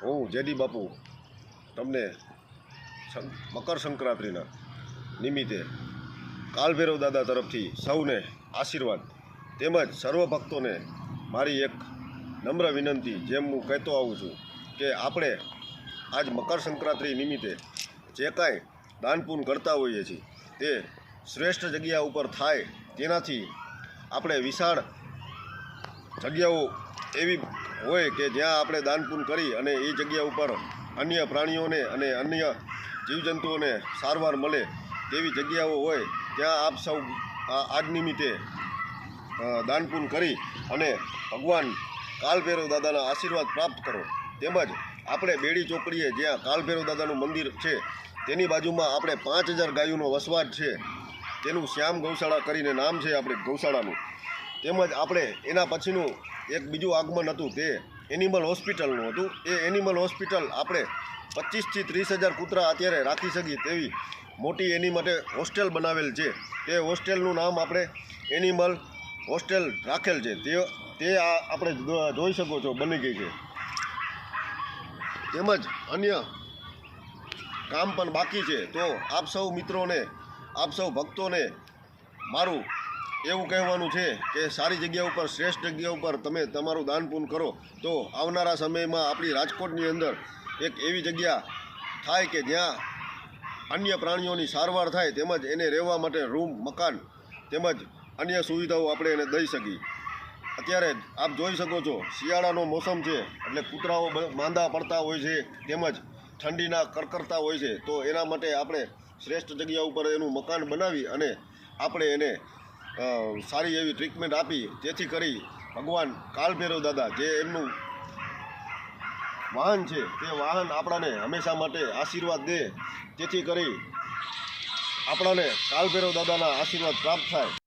હું જેડી બાપુ તમને મકર સંક્રાંતિના નિમિત્તે કાલભૈરવ દાદા તરફથી સૌને આશીર્વાદ તેમજ સર્વ ભક્તોને મારી એક નમ્ર વિનંતી, જેમ હું કહેતો આવું છું કે આપણે આજ મકર સંક્રાંતિ નિમિત્તે જે કાંઈ દાનપૂન કરતા હોઈએ છીએ તે શ્રેષ્ઠ જગ્યા ઉપર થાય, તેનાથી આપણે વિશાળ જગ્યાઓ એવી હોય કે જ્યાં આપણે દાનપૂન કરી અને એ જગ્યા ઉપર અન્ય પ્રાણીઓને અને અન્ય જીવજંતુઓને સારવાર મળે તેવી જગ્યાઓ હોય, ત્યાં આપ સૌ આજ નિમિત્તે દાનપૂન કરી અને ભગવાન કાલભૈરવ દાદાના આશીર્વાદ પ્રાપ્ત કરો. તેમજ આપણે બેડી ચોકડીએ જ્યાં કાલભૈરવ દાદાનું મંદિર છે તેની બાજુમાં આપણે 5000 ગાયોનો વસવાટ છે, તેનું શ્યામ ગૌશાળા કરીને નામ છે આપણે ગૌશાળાનું. તેમજ આપણે એના પછીનું એક બીજું આગમન હતું તે એનિમલ હોસ્પિટલનું હતું. એ એનિમલ હોસ્પિટલ આપણે 25 થી 30,000 કૂતરા અત્યારે રાખી શકીએ તેવી મોટી એની માટે હોસ્ટેલ બનાવેલ છે. તે હોસ્ટેલનું નામ આપણે એનિમલ હોસ્ટેલ રાખેલ છે. તે આપણે જોઈ શકો છો બની ગઈ છે. તેમજ અન્ય કામ પણ બાકી છે. તો આપ સૌ મિત્રોને, આપ સૌ ભક્તોને મારું એવું કહેવાનું છે કે સારી જગ્યા ઉપર, શ્રેષ્ઠ જગ્યા ઉપર તમે તમારું દાનપૂન કરો તો આવનારા સમયમાં આપણી રાજકોટની અંદર એક એવી જગ્યા થાય કે જ્યાં અન્ય પ્રાણીઓની સારવાર થાય, તેમજ એને રહેવા માટે રૂમ, મકાન તેમજ અન્ય સુવિધાઓ આપણે એને દઈ શકીએ. અત્યારે આપ જોઈ શકો છો શિયાળાનો મોસમ છે એટલે કૂતરાઓ માંદા પડતા હોય છે, તેમજ ઠંડીના કરકરતા હોય છે. તો એના માટે આપણે શ્રેષ્ઠ જગ્યા ઉપર એનું મકાન બનાવી અને આપણે એને સારી એવી ટ્રીટમેન્ટ આપી, જેથી કરી ભગવાન કાલભૈરવ દાદા જે એમનું વાહન છે તે વાહન આપણાને હંમેશા માટે આશીર્વાદ દે, જેથી કરી આપણાને કાલભૈરવ દાદાના આશીર્વાદ પ્રાપ્ત થાય.